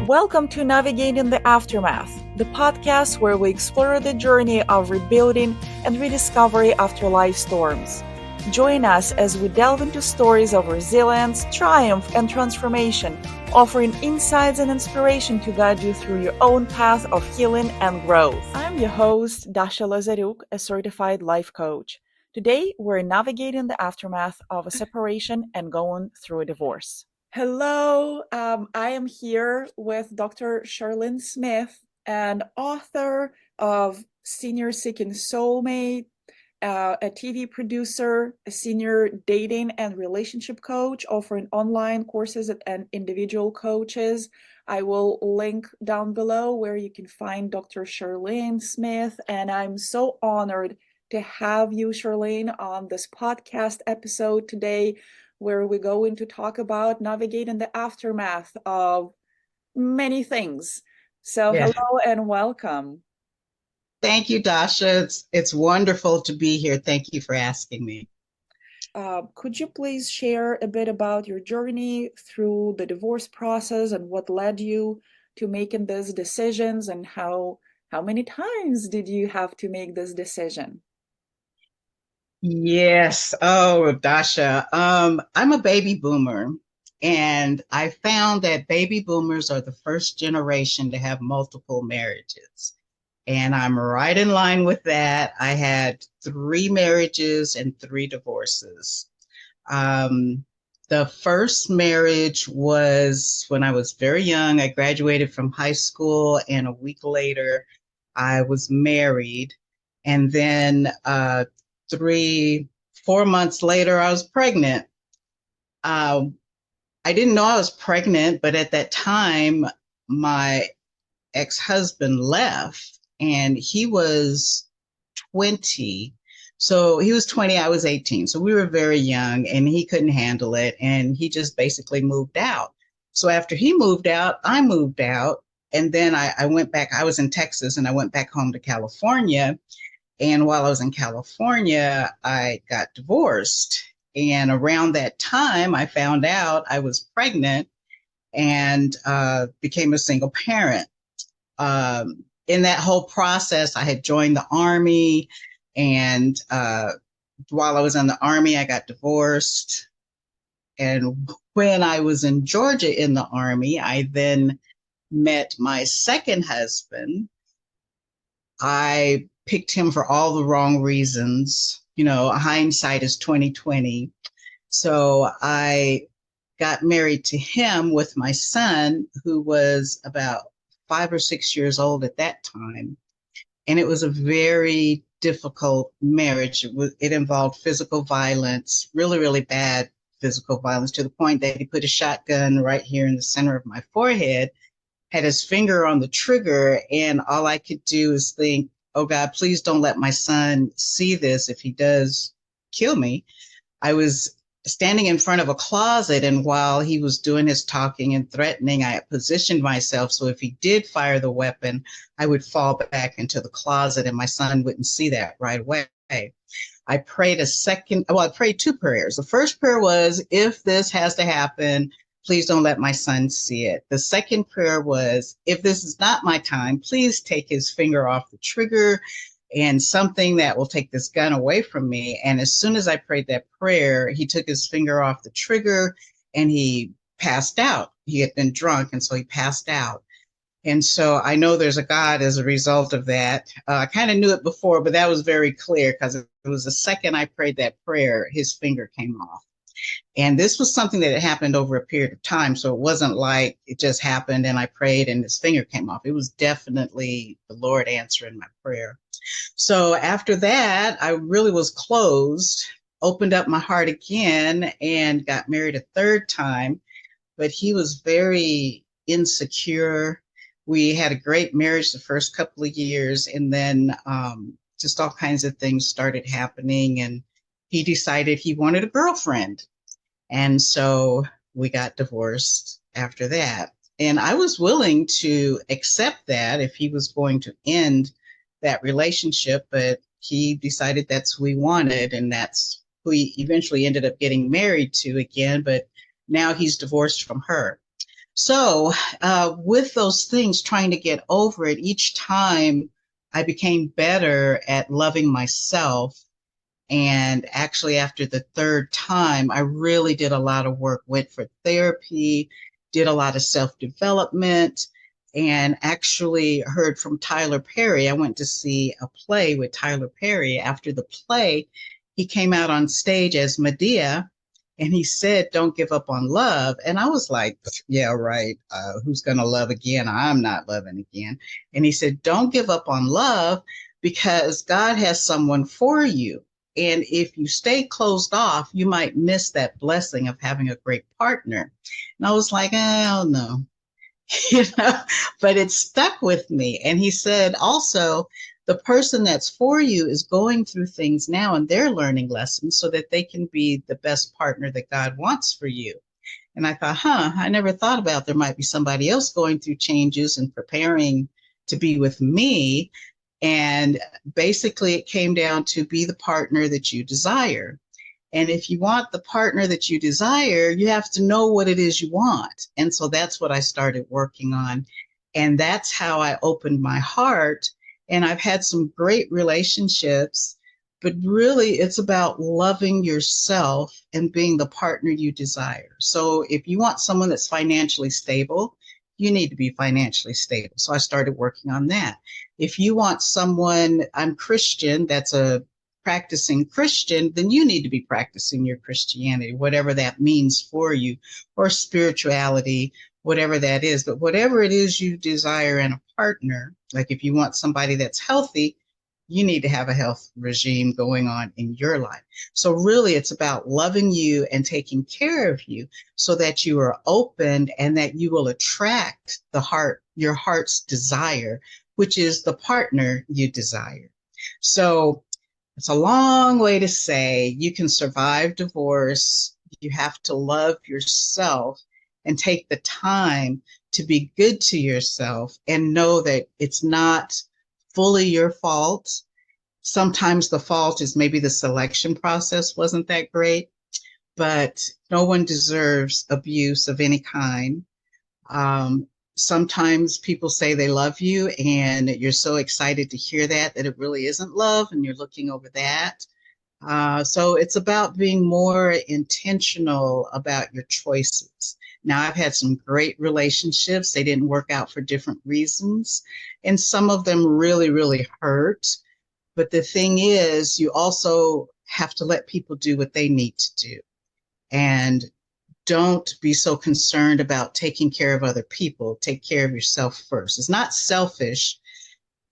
Welcome to Navigating the Aftermath, the podcast where we explore the journey of rebuilding and rediscovery after life storms. Join us as we delve into stories of resilience, triumph, and transformation, offering insights and inspiration to guide you through your own path of healing and growth. I'm your host, Dasha Lazaruk, a certified life coach. Today, we're navigating the aftermath of a separation and going through a divorce. Hello, I am here with Dr. Charlene Smith, an author of Senior Seeking Soulmate, a TV producer, a senior dating and relationship coach, offering online courses and individual coaches. I will link down below where you can find Dr. Charlene Smith, and I'm so honored to have you, Charlene, on this podcast episode today, where we're going to talk about navigating the aftermath of many things. So hello and welcome. Thank you, Dasha. It's wonderful to be here. Thank you for asking me. Could you please share a bit about your journey through the divorce process and what led you to making these decisions, and how many times did you have to make this decision? Yes. Oh, Dasha. I'm a baby boomer, and I found that baby boomers are the first generation to have multiple marriages. And I'm right in line with that. I had 3 marriages and 3 divorces. The first marriage was when I was very young. I graduated from high school, and a week later, I was married. And then 4 months later, I was pregnant. I didn't know I was pregnant, but at that time, my ex-husband left, and he was 20. So he was 20, I was 18. So we were very young, and he couldn't handle it. And he just basically moved out. So after he moved out, I moved out. And then I went back. I was in Texas, and I went back home to California. And while I was in California, I got divorced. And around that time, I found out I was pregnant and became a single parent. In that whole process, I had joined the Army, and while I was in the Army, I got divorced. And when I was in Georgia in the Army, I then met my second husband. I picked him for all the wrong reasons. Hindsight is 2020. So I got married to him with my son, who was about 5 or 6 years old at that time. And it was a very difficult marriage. It involved physical violence, really, really bad physical violence, to the point that he put a shotgun right here in the center of my forehead, had his finger on the trigger, and all I could do is think, oh God, please don't let my son see this. If he does kill me. I was standing in front of a closet, and while he was doing his talking and threatening, I positioned myself so if he did fire the weapon, I would fall back into the closet and my son wouldn't see that right away. I prayed I prayed 2 prayers. The first prayer was, if this has to happen, please don't let my son see it. The second prayer was, if this is not my time, please take his finger off the trigger and something that will take this gun away from me. And as soon as I prayed that prayer, he took his finger off the trigger and he passed out. He had been drunk, and so he passed out. And so I know there's a God as a result of that. I kind of knew it before, but that was very clear, because it was the second I prayed that prayer, his finger came off. And this was something that had happened over a period of time. So it wasn't like it just happened and I prayed and his finger came off. It was definitely the Lord answering my prayer. So after that, I really was closed, opened up my heart again, and got married a third time. But he was very insecure. We had a great marriage the first couple of years, and then just all kinds of things started happening, and he decided he wanted a girlfriend. And so we got divorced after that. And I was willing to accept that if he was going to end that relationship, but he decided that's who he wanted, and that's who he eventually ended up getting married to again. But now he's divorced from her. So, with those things, trying to get over it, each time I became better at loving myself. And actually, after the third time, I really did a lot of work, went for therapy, did a lot of self development, and actually heard from Tyler Perry. I went to see a play with Tyler Perry. After the play, he came out on stage as Medea and he said, "Don't give up on love." And I was like, yeah, right. Who's going to love again? I'm not loving again. And he said, "Don't give up on love because God has someone for you. And if you stay closed off, you might miss that blessing of having a great partner." And I was like, oh no, you know, but it stuck with me. And he said also, the person that's for you is going through things now and they're learning lessons so that they can be the best partner that God wants for you. And I thought, I never thought about there might be somebody else going through changes and preparing to be with me. And basically, it came down to be the partner that you desire. And if you want the partner that you desire, you have to know what it is you want. And so that's what I started working on. And that's how I opened my heart. And I've had some great relationships, but really it's about loving yourself and being the partner you desire. So if you want someone that's financially stable, you need to be financially stable. So I started working on that. If you want someone, I'm Christian, that's a practicing Christian, then you need to be practicing your Christianity, whatever that means for you, or spirituality, whatever that is. But whatever it is you desire in a partner, like if you want somebody that's healthy, you need to have a health regime going on in your life. So really it's about loving you and taking care of you so that you are open and that you will attract your heart's desire, which is the partner you desire. So it's a long way to say you can survive divorce. You have to love yourself and take the time to be good to yourself and know that it's not fully your fault. Sometimes the fault is maybe the selection process wasn't that great, but no one deserves abuse of any kind. Um, Sometimes people say they love you, and you're so excited to hear that it really isn't love, and you're looking over that. So it's about being more intentional about your choices. Now, I've had some great relationships. They didn't work out for different reasons, and some of them really, really hurt. But the thing is, you also have to let people do what they need to do. And don't be so concerned about taking care of other people. Take care of yourself first. It's not selfish.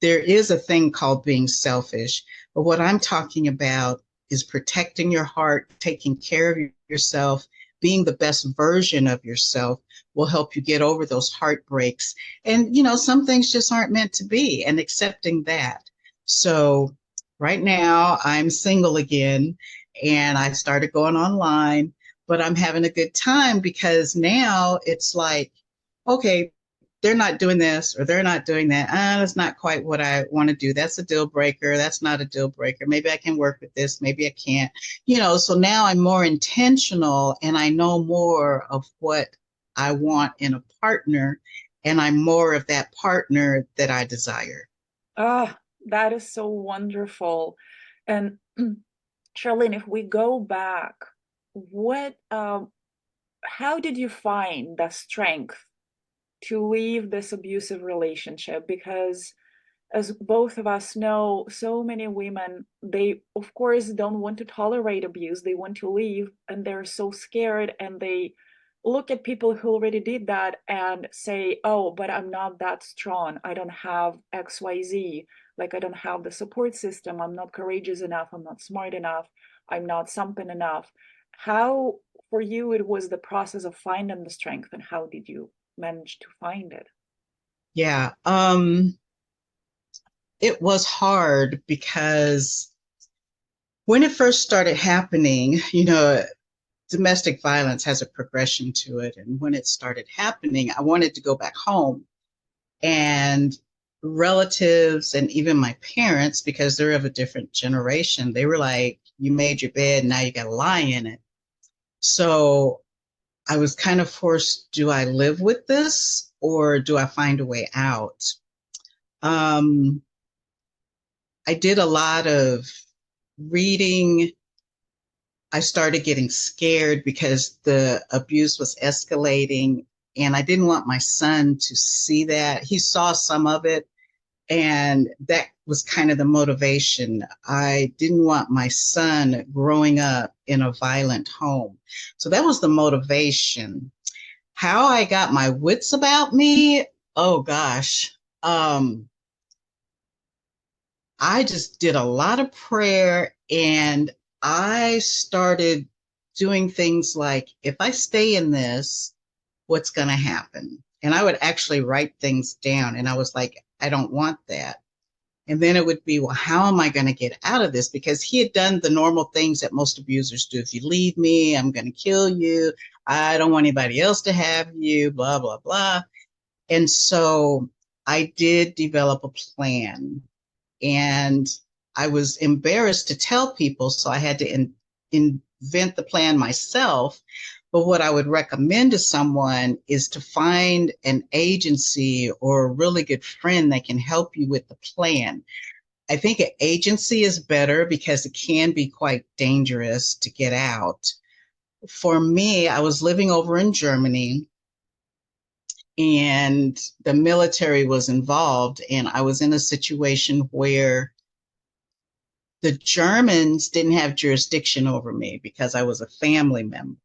There is a thing called being selfish, but what I'm talking about is protecting your heart, taking care of yourself, being the best version of yourself will help you get over those heartbreaks. And, some things just aren't meant to be, and accepting that. So, right now, I'm single again, and I started going online, but I'm having a good time because now it's like, okay, they're not doing this or they're not doing that. That's not quite what I want to do. That's a deal breaker. That's not a deal breaker. Maybe I can work with this. Maybe I can't. So now I'm more intentional and I know more of what I want in a partner, and I'm more of that partner that I desire. Ah, that is so wonderful. And Charlene, if we go back, what, how did you find the strength to leave this abusive relationship? Because as both of us know, so many women, they of course don't want to tolerate abuse. They want to leave and they're so scared, and they look at people who already did that and say, oh, but I'm not that strong. I don't have XYZ. Like, I don't have the support system. I'm not courageous enough. I'm not smart enough. I'm not something enough. How, for you, it was the process of finding the strength, and how did you manage to find it? Yeah. It was hard because when it first started happening, domestic violence has a progression to it. And when it started happening, I wanted to go back home. And relatives and even my parents, because they're of a different generation, they were like, you made your bed, now you got to lie in it. So I was kind of forced, do I live with this or do I find a way out? Um, I did a lot of reading. I started getting scared because the abuse was escalating, and I didn't want my son to see that. He saw some of it, and that was kind of the motivation. I didn't want my son growing up in a violent home. So that was the motivation. How I got my wits about me, oh gosh. I just did a lot of prayer, and I started doing things like, if I stay in this, what's going to happen? And I would actually write things down, and I was like, I don't want that. And then it would be, well, how am I going to get out of this? Because he had done the normal things that most abusers do. If you leave me, I'm going to kill you. I don't want anybody else to have you, blah, blah, blah. And so I did develop a plan, and I was embarrassed to tell people, so I had to invent the plan myself. But what I would recommend to someone is to find an agency or a really good friend that can help you with the plan. I think an agency is better because it can be quite dangerous to get out. For me, I was living over in Germany, and the military was involved, and I was in a situation where the Germans didn't have jurisdiction over me because I was a family member.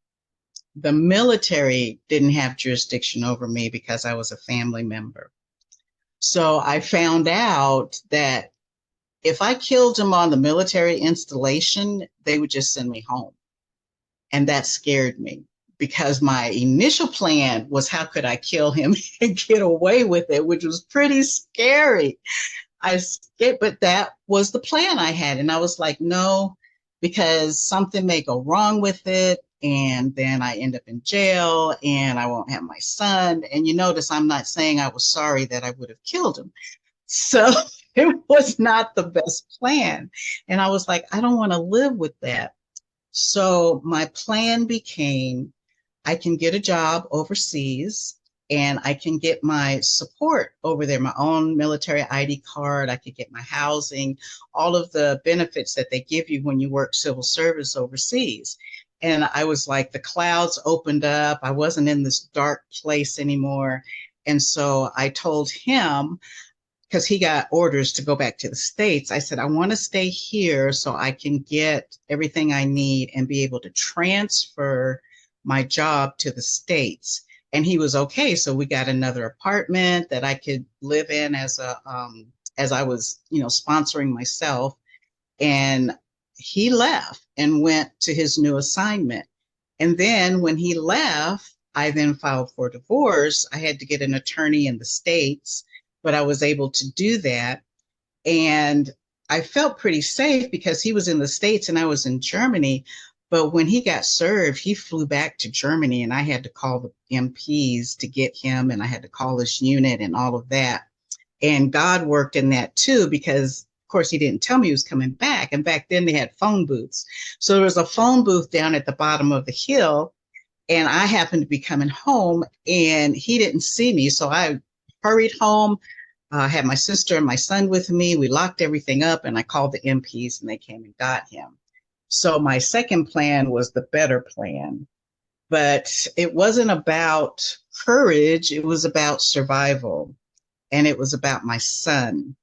The military didn't have jurisdiction over me because I was a family member. So I found out that if I killed him on the military installation, they would just send me home. And that scared me because my initial plan was, how could I kill him and get away with it, which was pretty scary. I skipped, but that was the plan I had. And I was like, no, because something may go wrong with it. And then I end up in jail and I won't have my son. And you notice I'm not saying I was sorry that I would have killed him. So it was not the best plan. And I was like, I don't want to live with that. So my plan became, I can get a job overseas and I can get my support over there, my own military ID card. I could get my housing, all of the benefits that they give you when you work civil service overseas. And I was like, the clouds opened up. I wasn't in this dark place anymore. And so I told him, because he got orders to go back to the States, I said, I want to stay here so I can get everything I need and be able to transfer my job to the States. And he was okay. So we got another apartment that I could live in as I was, sponsoring myself. And he left and went to his new assignment. And then when he left, I then filed for divorce. I had to get an attorney in the States, but I was able to do that. And I felt pretty safe because he was in the States and I was in Germany. But when he got served, he flew back to Germany and I had to call the MPs to get him, and I had to call his unit and all of that. And God worked in that too, because of course he didn't tell me he was coming back. And back then they had phone booths. So there was a phone booth down at the bottom of the hill, and I happened to be coming home and he didn't see me. So I hurried home. I had my sister and my son with me. We locked everything up and I called the MPs and they came and got him. So my second plan was the better plan, but it wasn't about courage. It was about survival, and it was about my son,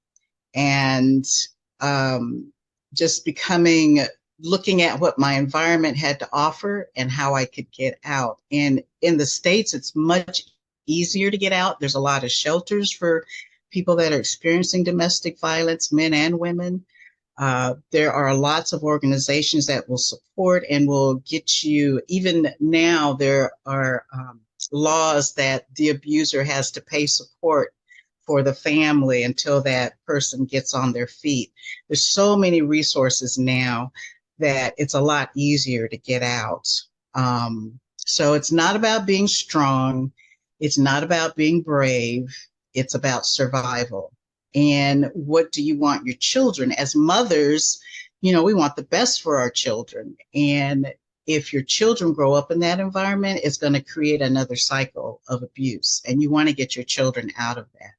and just looking at what my environment had to offer and how I could get out. And in the States, it's much easier to get out. There's a lot of shelters for people that are experiencing domestic violence, men and women. There are lots of organizations that will support and will get you. Even now, there are laws that the abuser has to pay support for the family until that person gets on their feet. There's so many resources now that it's a lot easier to get out. So it's not about being strong. It's not about being brave. It's about survival. And what do you want your children? As mothers, we want the best for our children. And if your children grow up in that environment, it's going to create another cycle of abuse. And you want to get your children out of that.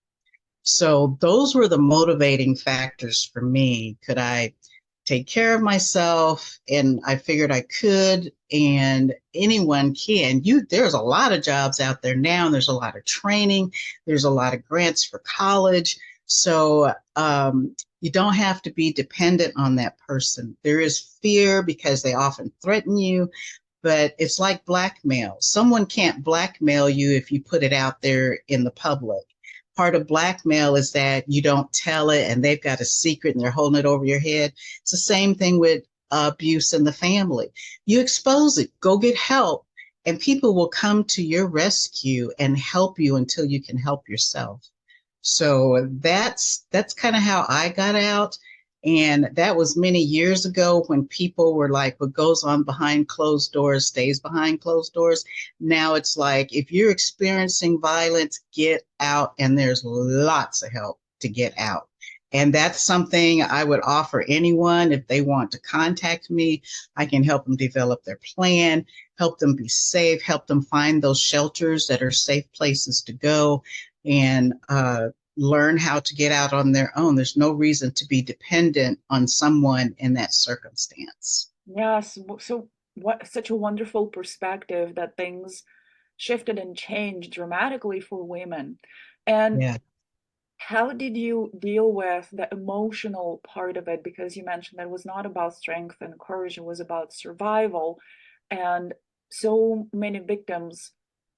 So those were the motivating factors for me. Could I take care of myself? And I figured I could, and anyone can. There's a lot of jobs out there now, and there's a lot of training, there's a lot of grants for college. So you don't have to be dependent on that person. There is fear because they often threaten you, but it's like blackmail. Someone can't blackmail you if you put it out there in the public. Part of blackmail is that you don't tell it and they've got a secret and they're holding it over your head. It's the same thing with abuse in the family. You expose it, go get help, and people will come to your rescue and help you until you can help yourself. So that's kind of how I got out. And that was many years ago when people were like, what goes on behind closed doors stays behind closed doors. Now it's like, if you're experiencing violence, get out, and there's lots of help to get out. And that's something I would offer anyone. If they want to contact me, I can help them develop their plan, help them be safe, help them find those shelters that are safe places to go, and learn how to get out on their own. There's no reason to be dependent on someone in that circumstance. Yes, so what such a wonderful perspective that things shifted and changed dramatically for women. And Yeah. how did you deal with the emotional part of it? Because you mentioned that it was not about strength and courage, it was about survival. And so many victims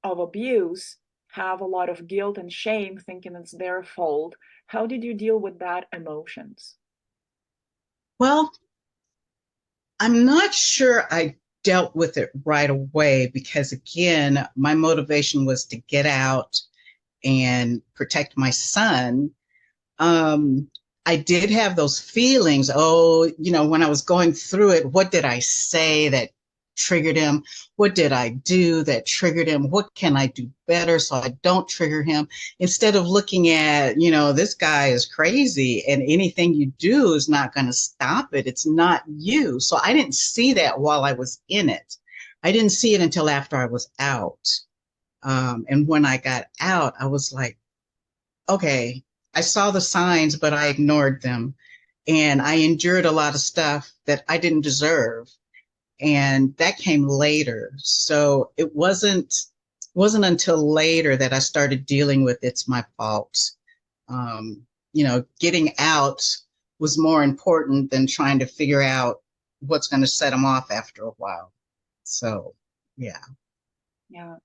of abuse have a lot of guilt and shame, thinking it's their fault. How did you deal with that emotions? Well, I'm not sure I dealt with it right away because, again, my motivation was to get out and protect my son. um, I did have those feelings. Oh, when I was going through it, what did I say that triggered him? What did I do that triggered him? What can I do better so I don't trigger him? Instead of looking at, this guy is crazy and anything you do is not going to stop it. It's not you. So I didn't see that while I was in it. I didn't see it until after I was out. And when I got out, I was like, okay, I saw the signs, but I ignored them. And I endured a lot of stuff that I didn't deserve. And that came later. So it wasn't until later that I started dealing with it's my fault. Getting out was more important than trying to figure out what's going to set them off after a while. So, yeah. Yeah.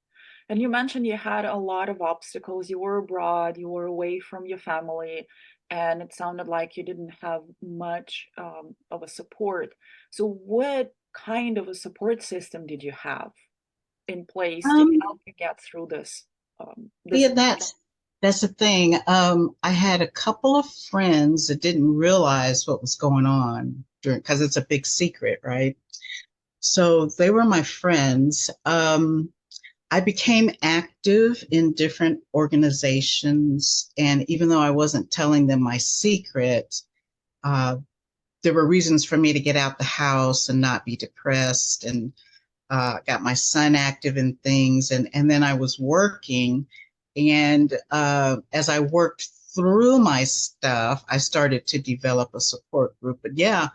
And you mentioned you had a lot of obstacles. You were abroad, you were away from your family, and it sounded like you didn't have much of a support. So, what kind of a support system did you have in place to Um, help you get through this? This yeah, that's the thing. I had a couple of friends that didn't realize what was going on during, because it's a big secret, right? So they were my friends. I became active in different organizations, and even though I wasn't telling them my secret, uh, there were reasons for me to get out the house and not be depressed, and got my son active in things, and then I was working, and as I worked through my stuff, I started to develop a support group. But yeah,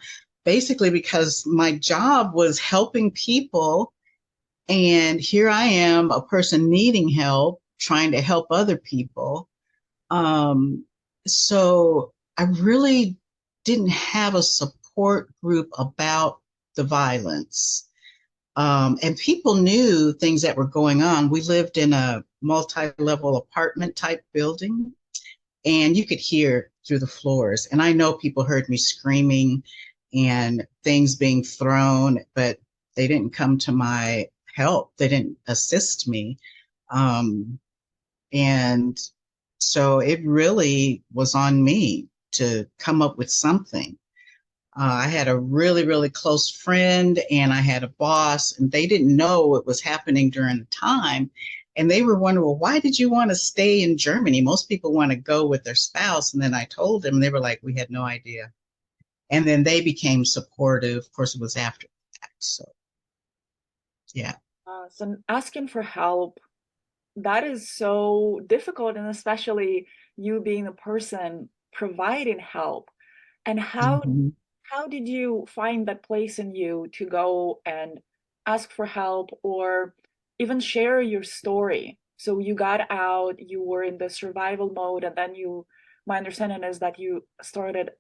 basically because my job was helping people, and here I am, a person needing help, trying to help other people. Um, so I really didn't have a support group about the violence. And people knew things that were going on. We lived in a multi-level apartment type building, and you could hear through the floors. And I know people heard me screaming and things being thrown, but they didn't come to my help. They didn't assist me. Um, and so it really was on me to come up with something. I had a really, really close friend and I had a boss, and they didn't know what was happening during the time. And they were wondering, well, why did you want to stay in Germany? Most people want to go with their spouse. And then I told them, and they were like, we had no idea. And then they became supportive. Of course, it was after that. So, Yeah. So asking for help, that is so difficult, and especially you being the person providing help. And Mhm. how did you find that place in you to go and ask for help or even share your story? So you got out, you were in the survival mode, and then my understanding is that you started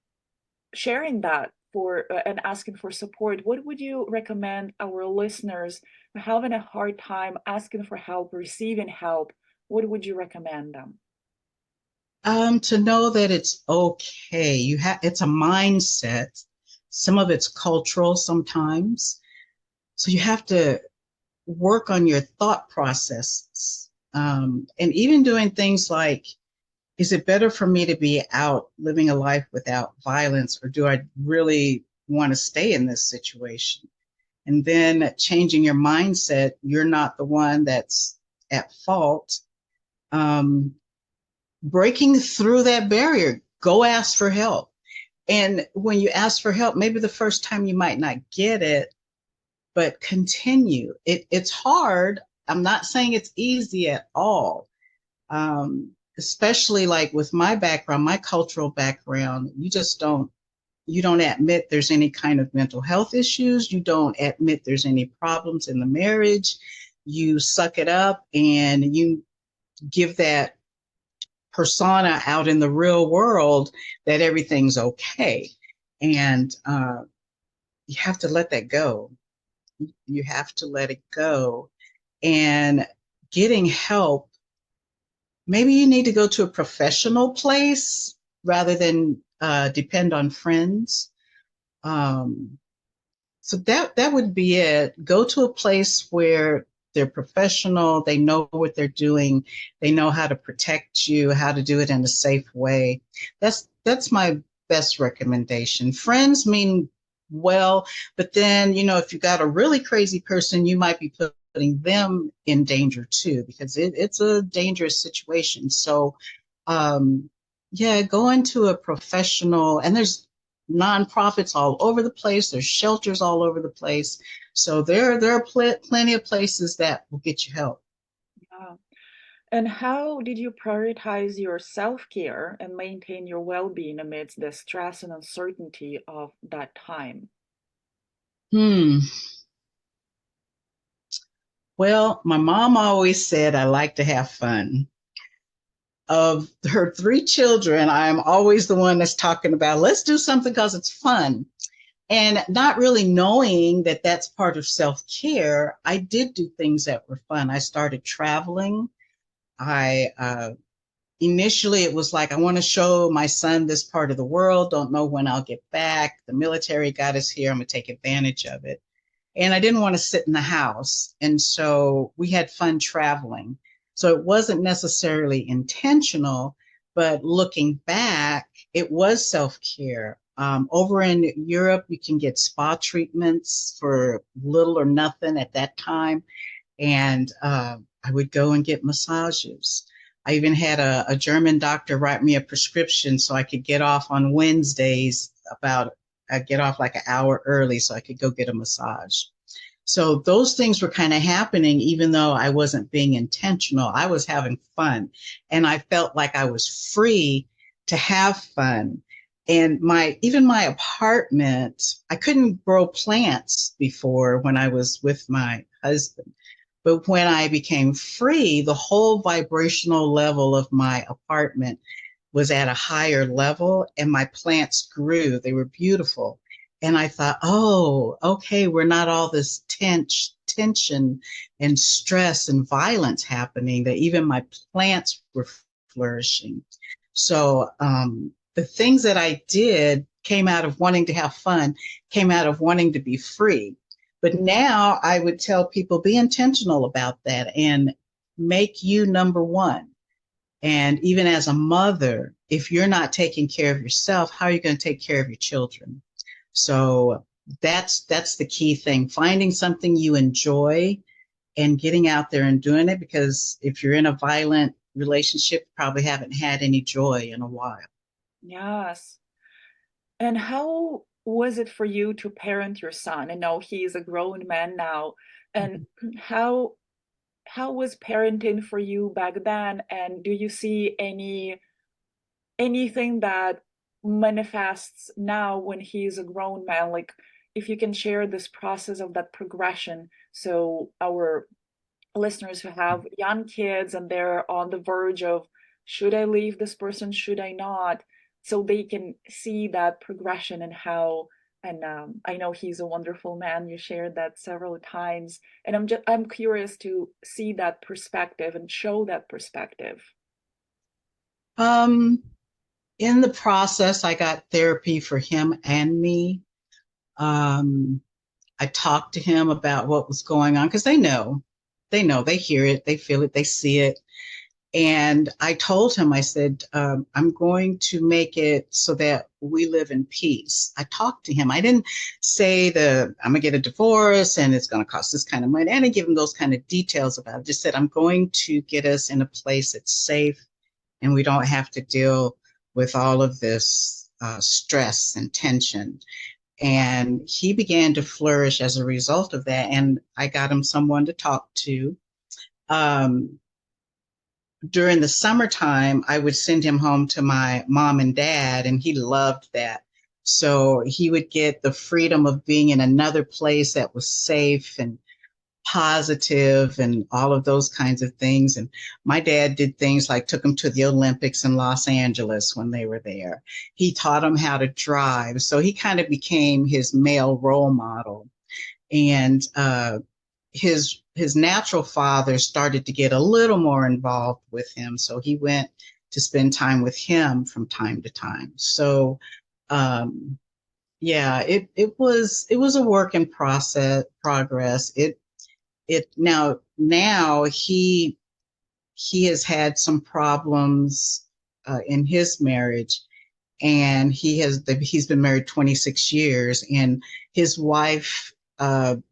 sharing that for and asking for support. What would you recommend our listeners who are having a hard time asking for help, receiving help? What would you recommend them? To know that it's okay. It's a mindset. Some of it's cultural sometimes. So you have to work on your thought processes. And even doing things like, is it better for me to be out living a life without violence, or do I really want to stay in this situation? And then changing your mindset, you're not the one that's at fault. Um, Breaking through that barrier, go ask for help. And when you ask for help, maybe the first time you might not get it, but continue. It's hard. I'm not saying it's easy at all. Especially like with my background, my cultural background, you don't admit there's any kind of mental health issues. You don't admit there's any problems in the marriage. You suck it up and you give that persona out in the real world that everything's okay. And you have to let that go. You have to let it go. And getting help, maybe you need to go to a professional place rather than depend on friends. Um, So that would be it. Go to a place where they're professional, they know what they're doing, they know how to protect you, how to do it in a safe way. That's my best recommendation. Friends mean well, but then, if you got a really crazy person, you might be putting them in danger too, because it's a dangerous situation. So um, yeah, go into a professional, and there's nonprofits all over the place. There's shelters all over the place. So there are plenty of places that will get you help. Yeah. And how did you prioritize your self-care and maintain your well-being amidst the stress and uncertainty of that time? Hmm. Well, my mom always said I like to have fun. Of her three children, I'm always the one that's talking about, let's do something because it's fun. And not really knowing that that's part of self care, I did do things that were fun. I started traveling. I Initially it was like, I want to show my son this part of the world. Don't know when I'll get back. The military got us here. I'm going to take advantage of it. And I didn't want to sit in the house. And so we had fun traveling. So it wasn't necessarily intentional, but looking back, it was self care. Over in Europe, you can get spa treatments for little or nothing at that time. And I would go and get massages. I even had a German doctor write me a prescription so I could get off on Wednesdays I get off like an hour early so I could go get a massage. So those things were kind of happening, even though I wasn't being intentional. I was having fun, and I felt like I was free to have fun. And even my apartment, I couldn't grow plants before when I was with my husband. But when I became free, the whole vibrational level of my apartment was at a higher level, and my plants grew. They were beautiful. And I thought, oh, okay, we're not all this tension and stress and violence happening, that even my plants were flourishing. So the things that I did came out of wanting to have fun, came out of wanting to be free. But now I would tell people, be intentional about that and make you number one. And even as a mother, if you're not taking care of yourself, how are you going to take care of your children? So that's the key thing. Finding something you enjoy and getting out there and doing it, because if you're in a violent relationship, you probably haven't had any joy in a while. Yes. And how was it for you to parent your son? I know he is a grown man now, And how how was parenting for you back then? And do you see anything that manifests now when he's a grown man? Like, if you can share this process of that progression, so our listeners who have young kids and they're on the verge of, should I leave this person, should I not, so they can see that progression and how. And I know he's a wonderful man, you shared that several times, and I'm curious to see that perspective and show that perspective. Um, in the process, I got therapy for him and me. Um, I talked to him about what was going on because they hear it, they feel it, they see it. And I told him, I said, I'm going to make it so that we live in peace. I talked to him. I didn't say I'm going to get a divorce and it's going to cost this kind of money. I didn't give him those kind of details about it. I just said, I'm going to get us in a place that's safe and we don't have to deal with all of this stress and tension. And he began to flourish as a result of that. And I got him someone to talk to. Um, During the summertime, I would send him home to my mom and dad, and he loved that. So he would get the freedom of being in another place that was safe and positive and all of those kinds of things. And my dad did things like took him to the Olympics in Los Angeles when they were there. He taught him how to drive. So he kind of became his male role model. And his natural father started to get a little more involved with him, so he went to spend time with him from time to time. So um, yeah, it was a work in progress. It now he has had some problems in his marriage, and he's been married 26 years, and his wife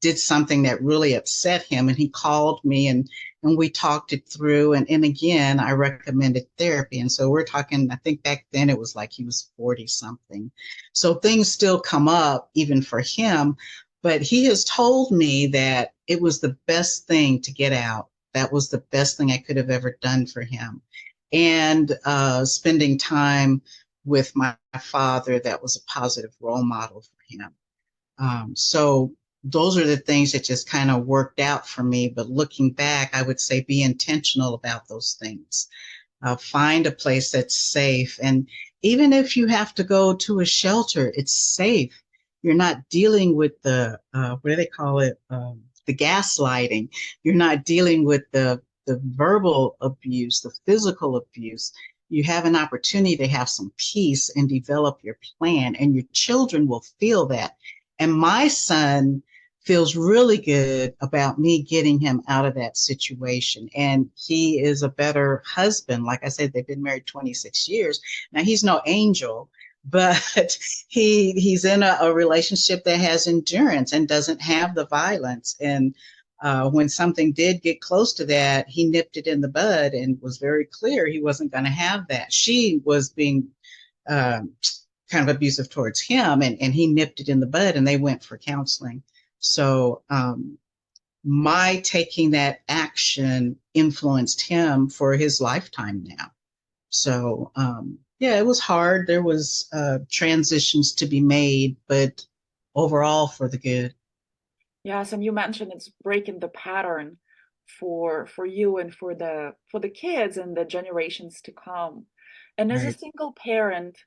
did something that really upset him, and he called me, and we talked it through, and again I recommended therapy. And so we're talking, I think back then it was like he was 40 something, so things still come up even for him, but he has told me that it was the best thing to get out. That was the best thing I could have ever done for him. And spending time with my father, that was a positive role model for him. So those are the things that just kind of worked out for me. But looking back, I would say be intentional about those things. Find a place that's safe. And even if you have to go to a shelter, it's safe. You're not dealing with what do they call it? The gaslighting. You're not dealing with the verbal abuse, the physical abuse. You have an opportunity to have some peace and develop your plan, and your children will feel that. And my son feels really good about me getting him out of that situation. And he is a better husband. Like I said, they've been married 26 years. Now, he's no angel, but he's in a relationship that has endurance and doesn't have the violence. And when something did get close to that, he nipped it in the bud and was very clear he wasn't going to have that. She was being um, kind of abusive towards him, and he nipped it in the bud, and they went for counseling. So my taking that action influenced him for his lifetime now. So yeah, it was hard. There was transitions to be made, but overall for the good. Yes, and you mentioned it's breaking the pattern for you and for the kids and the generations to come. And as a Right. single parent,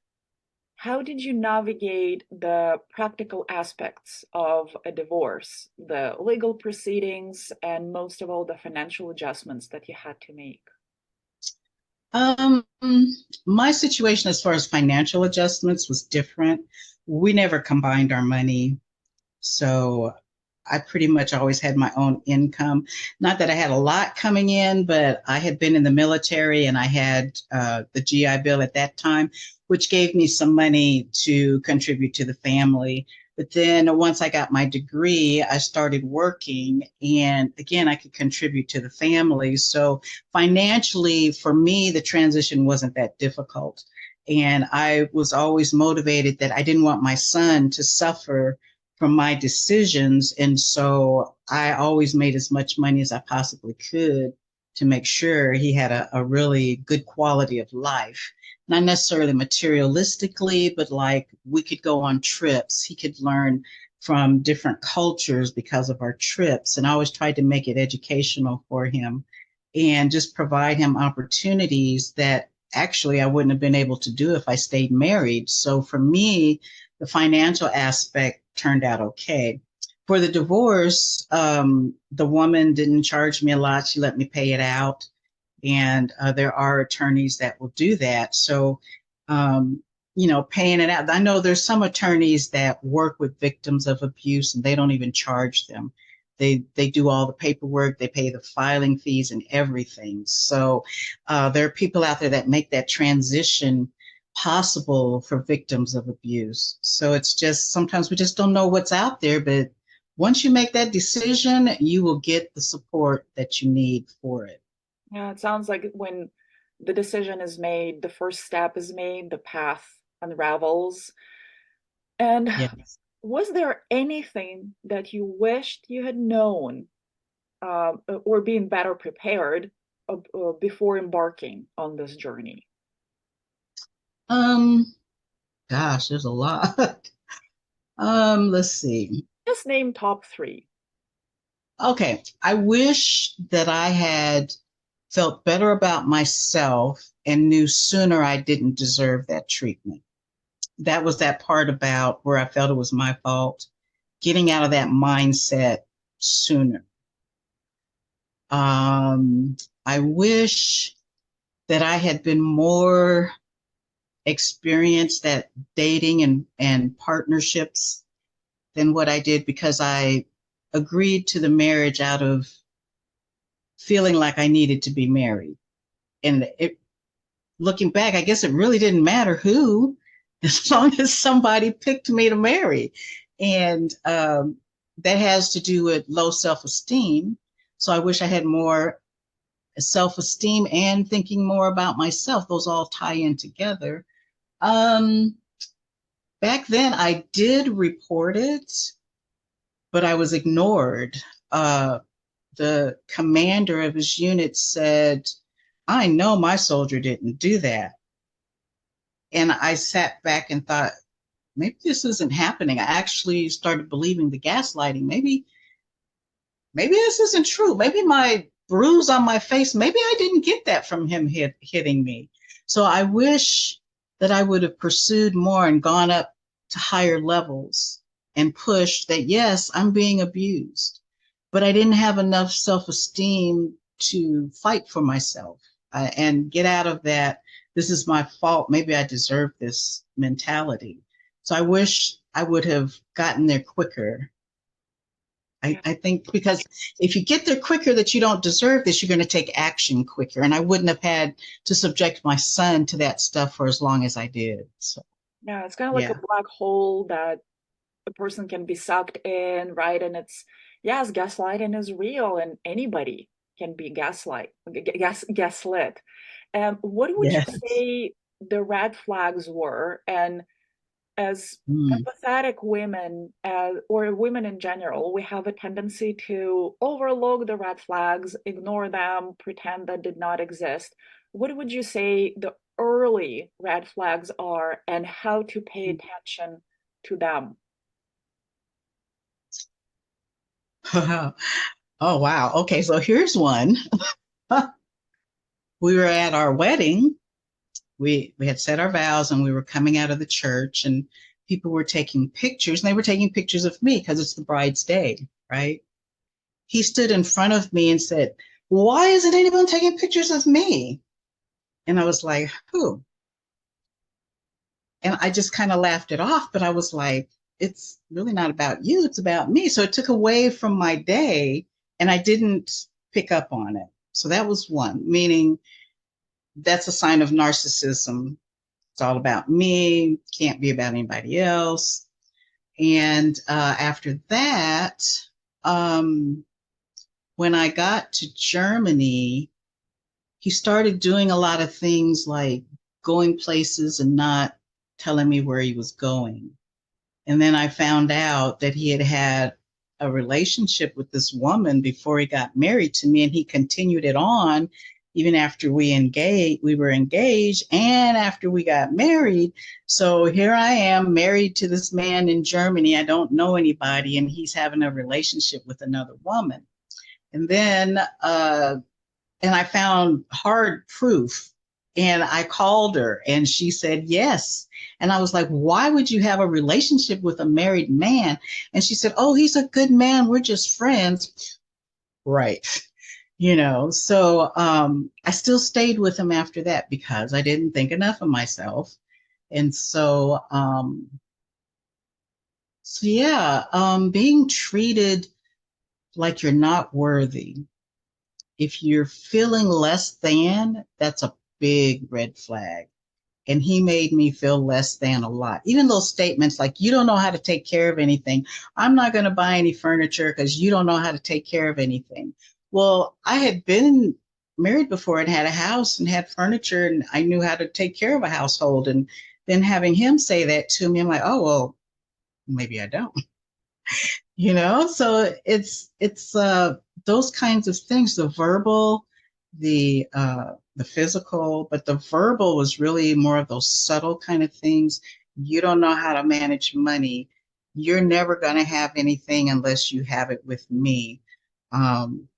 how did you navigate the practical aspects of a divorce, the legal proceedings, and most of all, the financial adjustments that you had to make? Um, my situation as far as financial adjustments was different. We never combined our money. So I pretty much always had my own income. Not that I had a lot coming in, but I had been in the military and I had the GI Bill at that time, which gave me some money to contribute to the family. But then once I got my degree, I started working, and again, I could contribute to the family. So financially, for me, the transition wasn't that difficult. And I was always motivated that I didn't want my son to suffer from my decisions. And so I always made as much money as I possibly could to make sure he had a really good quality of life. Not necessarily materialistically, but like we could go on trips. He could learn from different cultures because of our trips. And I always tried to make it educational for him and just provide him opportunities that actually I wouldn't have been able to do if I stayed married. So for me, the financial aspect turned out okay. For the divorce, the woman didn't charge me a lot. She let me pay it out. And there are attorneys that will do that. So, paying it out. I know there's some attorneys that work with victims of abuse and they don't even charge them. They do all the paperwork, they pay the filing fees and everything. So there are people out there that make that transition possible for victims of abuse. So it's just sometimes we just don't know what's out there, but once you make that decision, you will get the support that you need for it. Yeah, it sounds like when the decision is made, the first step is made, the path unravels. And Yes. was there anything that you wished you had known or been better prepared before embarking on this journey? Um, Gosh, there's a lot. Let's see. Just name top three. Okay, I wish that I had felt better about myself and knew sooner I didn't deserve that treatment. That was that part about where I felt it was my fault, getting out of that mindset sooner. Um, I wish that I had been more experienced at dating and partnerships than what I did because I agreed to the marriage out of feeling like I needed to be married. And looking back, I guess it really didn't matter who, as long as somebody picked me to marry. And that has to do with low self esteem. So I wish I had more self esteem and thinking more about myself. Those all tie in together. Um, Back then, I did report it, but I was ignored. The commander of his unit said, I know my soldier didn't do that. And I sat back and thought, maybe this isn't happening. I actually started believing the gaslighting. Maybe this isn't true. Maybe my bruise on my face, maybe I didn't get that from him hitting me. So I wish that I would have pursued more and gone up to higher levels and pushed that, yes, I'm being abused, but I didn't have enough self-esteem to fight for myself and get out of that. This is my fault. Maybe I deserve this mentality. So I wish I would have gotten there quicker. Yeah. I think because if you get there quicker that you don't deserve this, you're going to take action quicker. And I wouldn't have had to subject my son to that stuff for as long as I did. So, Yeah, it's kind of like a yeah. black hole that a person can be sucked in, right? And it's, yes, gaslighting is real and anybody can be gaslit. What would you Yes. say the red flags were? And as Mm. empathetic women, or women in general, we have a tendency to overlook the red flags, ignore them, pretend that did not exist. What would you say the early red flags are and how to pay attention to them? Oh, wow. Okay. So here's one. We were at our wedding. We had said our vows and we were coming out of the church and people were taking pictures and they were taking pictures of me because it's the bride's day, right? He stood in front of me and said, why isn't anyone taking pictures of me? And I was like, who? And I just kind of laughed it off, but I was like, it's really not about you, it's about me. So it took away from my day and I didn't pick up on it. So that was one, meaning that's a sign of narcissism. It's all about me, can't be about anybody else. And after that, um, when I got to Germany, he started doing a lot of things like going places and not telling me where he was going. And then I found out that he had had a relationship with this woman before he got married to me, and he continued it on even after we were engaged and after we got married. So here I am married to this man in Germany. I don't know anybody, and he's having a relationship with another woman. And then and I found hard proof, and I called her and she said yes. And I was like, why would you have a relationship with a married man? And she said, oh, he's a good man, we're just friends. Right. So I still stayed with him after that because I didn't think enough of myself. And so yeah, being treated like you're not worthy, if you're feeling less than, that's a big red flag. And he made me feel less than a lot. Even those statements like, you don't know how to take care of anything. I'm not going to buy any furniture because you don't know how to take care of anything. Well, I had been married before and had a house and had furniture, and I knew how to take care of a household. And then having him say that to me, I'm like, oh, well, maybe I don't. So it's those kinds of things, the verbal, the physical, but the verbal was really more of those subtle kind of things. You don't know how to manage money. You're never going to have anything unless you have it with me. um,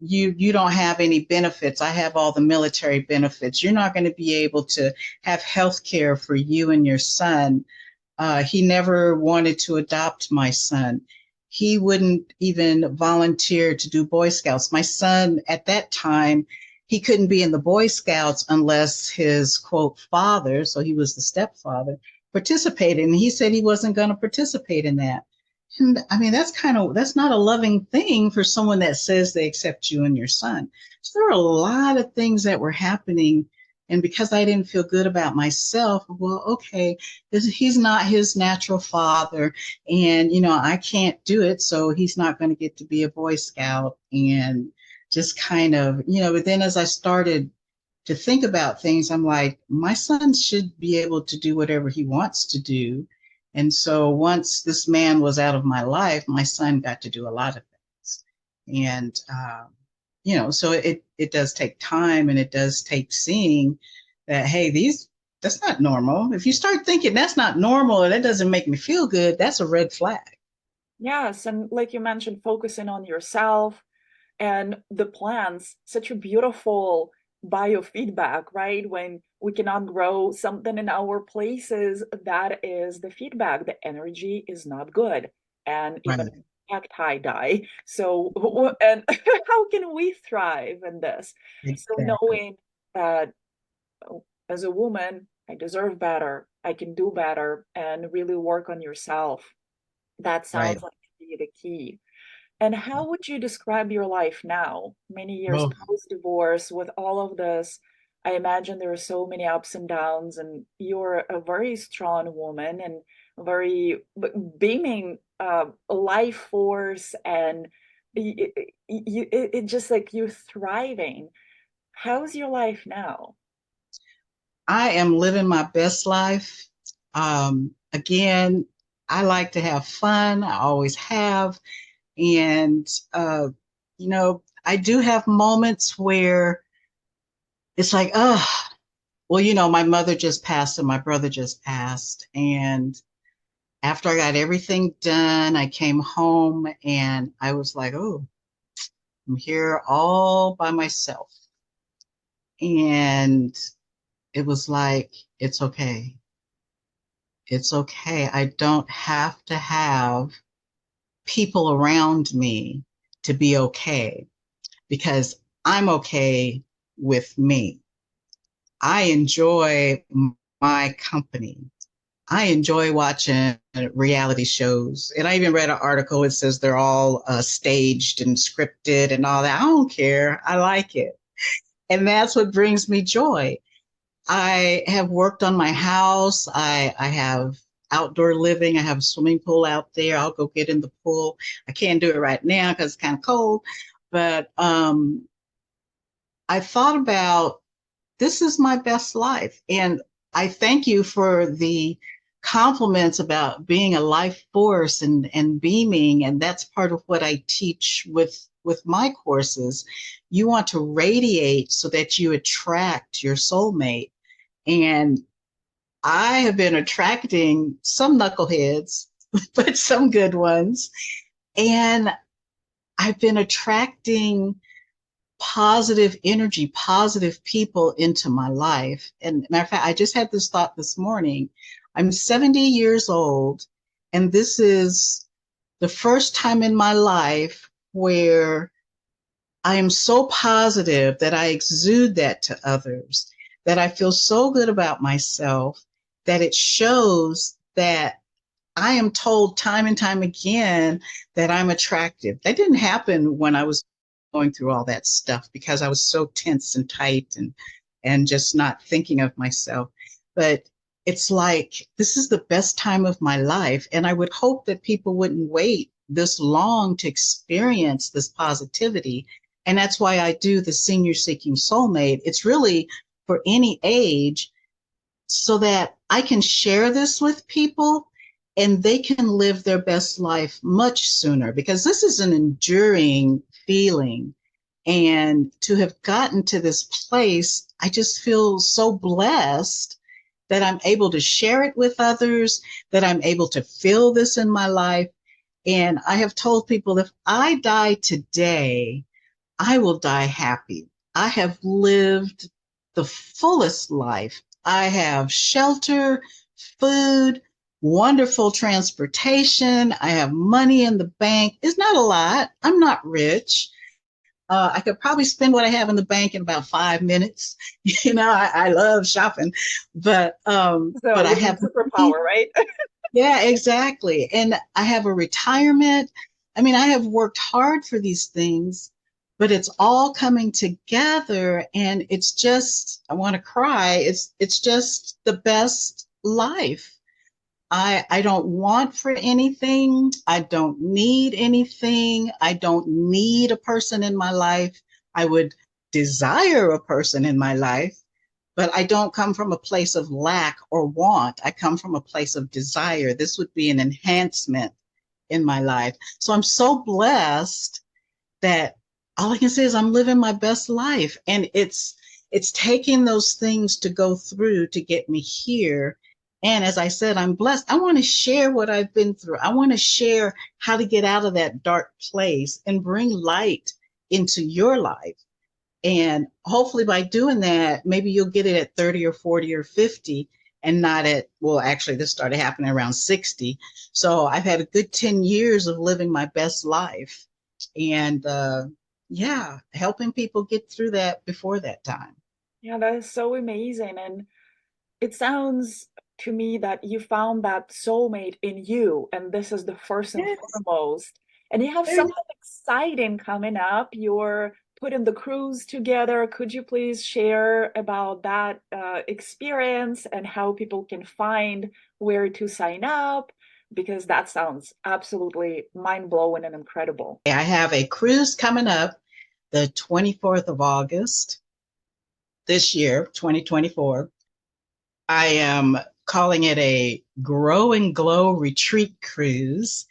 you don't have any benefits. I have all the military benefits. You're not going to be able to have health care for you and your son. He never wanted to adopt my son. He wouldn't even volunteer to do Boy Scouts. My son at that time, he couldn't be in the Boy Scouts unless his quote father, so he was the stepfather, participated. And he said he wasn't going to participate in that. And I mean, that's not a loving thing for someone that says they accept you and your son. So there were a lot of things that were happening. And because I didn't feel good about myself, well, okay, he's not his natural father. And, I can't do it. So he's not going to get to be a Boy Scout. And just kind of, but then as I started to think about things, I'm like, my son should be able to do whatever he wants to do. And so once this man was out of my life, my son got to do a lot of things. And, so it does take time, and it does take seeing that, hey, that's not normal. If you start thinking that's not normal or that doesn't make me feel good, that's a red flag. Yes, and like you mentioned, focusing on yourself and the plants, such a beautiful biofeedback, right? When we cannot grow something in our places, that is the feedback. The energy is not good, and even Right. cacti die. So, and how can we thrive in this? So, Exactly. knowing that as a woman, I deserve better, I can do better, and really work on yourself. That Right. sounds like to be the key. And how would you describe your life now, many years Oh, post-divorce, with all of this? I imagine there are so many ups and downs, and you're a very strong woman and very beaming life force, and it just like you're thriving. How's your life now? I am living my best life. Again, I like to have fun. I always have. And, I do have moments where it's like, oh, well, my mother just passed and my brother just passed. And after I got everything done, I came home and I was like, oh, I'm here all by myself. And it was like, it's okay. It's okay. I don't have to have people around me to be okay because I'm okay with me. I enjoy my company. I enjoy watching reality shows. And I even read an article. It says they're all staged and scripted and all that. I don't care. I like it. And that's what brings me joy. I have worked on my house. I have outdoor living. I have a swimming pool out there. I'll go get in the pool. I can't do it right now because it's kind of cold. But I thought about this is my best life. And I thank you for the compliments about being a life force and beaming. And that's part of what I teach with my courses. You want to radiate so that you attract your soulmate. And I have been attracting some knuckleheads, but some good ones. And I've been attracting positive energy, positive people into my life. And matter of fact, I just had this thought this morning. I'm 70 years old, and this is the first time in my life where I am so positive that I exude that to others, that I feel so good about myself that it shows that I am told time and time again that I'm attractive. That didn't happen when I was going through all that stuff because I was so tense and tight and just not thinking of myself. But it's like this is the best time of my life. And I would hope that people wouldn't wait this long to experience this positivity. And that's why I do the Senior Seeking Soulmate. It's really for any age so that I can share this with people and they can live their best life much sooner because this is an enduring feeling. And to have gotten to this place, I just feel so blessed that I'm able to share it with others, that I'm able to feel this in my life. And I have told people if I die today, I will die happy. I have lived the fullest life. I have shelter, food, wonderful transportation. I have money in the bank. It's not a lot. I'm not rich. I could probably spend what I have in the bank in about 5 minutes. I love shopping, So but I living have money. superpower, right? Yeah, exactly. And I have a retirement. I mean, I have worked hard for these things, but it's all coming together and it's just, I want to cry. It's just the best life. I don't want for anything. I don't need anything. I don't need a person in my life. I would desire a person in my life, but I don't come from a place of lack or want. I come from a place of desire. This would be an enhancement in my life. So I'm so blessed that all I can say is I'm living my best life. And it's taking those things to go through to get me here. And as I said, I'm blessed. I want to share what I've been through. I want to share how to get out of that dark place and bring light into your life. And hopefully by doing that, maybe you'll get it at 30 or 40 or 50 and not at, well, actually, this started happening around 60. So I've had a good 10 years of living my best life. And yeah, helping people get through that before that time. Yeah, that is so amazing. And it sounds to me that you found that soulmate in you, and this is the first and Yes. foremost. And you have There- something exciting coming up. You're putting the cruise together. Could you please share about that experience and how people can find where to sign up? Because that sounds absolutely mind-blowing and incredible. I have a cruise coming up the 24th of August this year, 2024. I am calling it a Grow and Glow Retreat Cruise.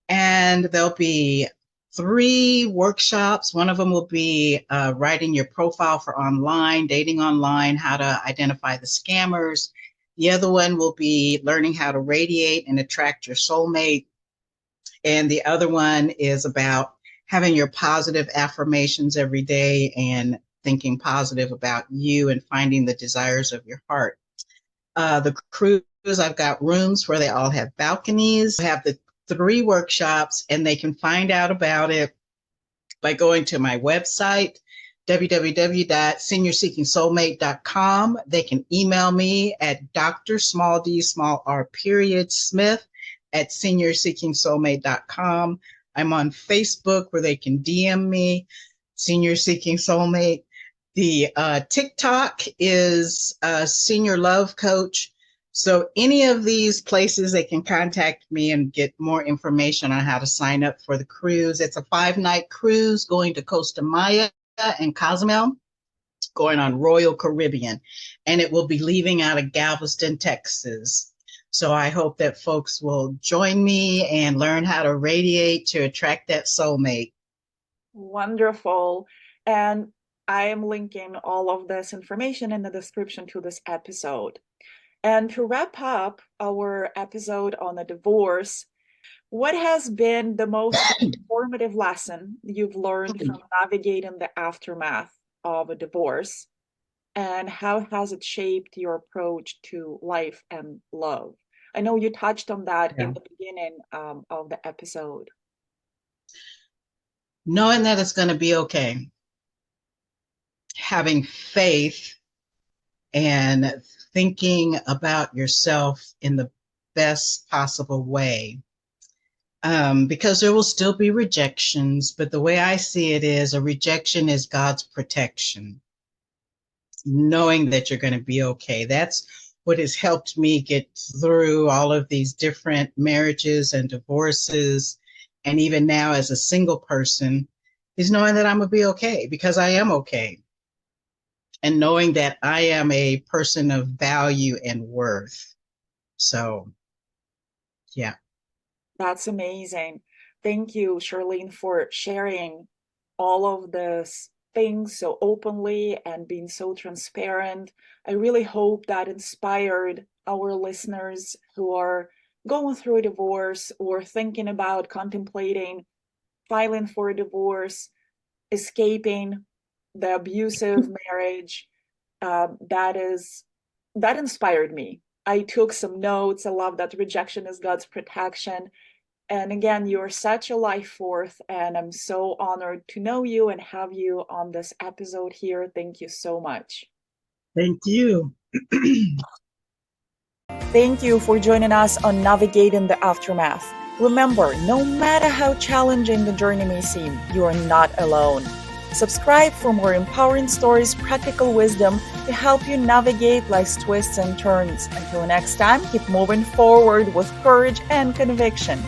And there'll be 3 workshops. One of them will be writing your profile for online, dating online, how to identify the scammers. The other one will be learning how to radiate and attract your soulmate. And the other one is about having your positive affirmations every day and thinking positive about you and finding the desires of your heart. The cruise, I've got rooms where they all have balconies. I have the 3 workshops, and they can find out about it by going to my website, www.seniorseekingsoulmate.com. They can email me at Dr. Small D small R period Smith at seniorseekingsoulmate.com. I'm on Facebook where they can DM me, Senior Seeking Soulmate. The TikTok is Senior Love Coach. So any of these places, they can contact me and get more information on how to sign up for the cruise. It's a 5-night cruise going to Costa Maya and Cozumel, going on Royal Caribbean, and it will be leaving out of Galveston, Texas. So I hope that folks will join me and learn how to radiate to attract that soulmate. Wonderful. And I am linking all of this information in the description to this episode. And to wrap up our episode on a divorce, what has been the most transformative lesson you've learned from navigating the aftermath of a divorce? And how has it shaped your approach to life and love? I know you touched on that in Yeah. the beginning of the episode. Knowing that it's going to be okay, having faith and thinking about yourself in the best possible way. Because there will still be rejections, but the way I see it is a rejection is God's protection, knowing that you're going to be okay. That's what has helped me get through all of these different marriages and divorces. And even now, as a single person, is knowing that I'm going to be okay because I am okay. And knowing that I am a person of value and worth. So, yeah. That's amazing. Thank you, Charlene, for sharing all of this things so openly and being so transparent. I really hope that inspired our listeners who are going through a divorce or thinking about contemplating filing for a divorce, escaping the abusive marriage. That inspired me. I took some notes. I love that rejection is God's protection. And again, you're such a life force, and I'm so honored to know you and have you on this episode here. Thank you so much. Thank you. Thank you for joining us on Navigating the Aftermath. Remember, no matter how challenging the journey may seem, you are not alone. Subscribe for more empowering stories, practical wisdom to help you navigate life's twists and turns. Until next time, keep moving forward with courage and conviction.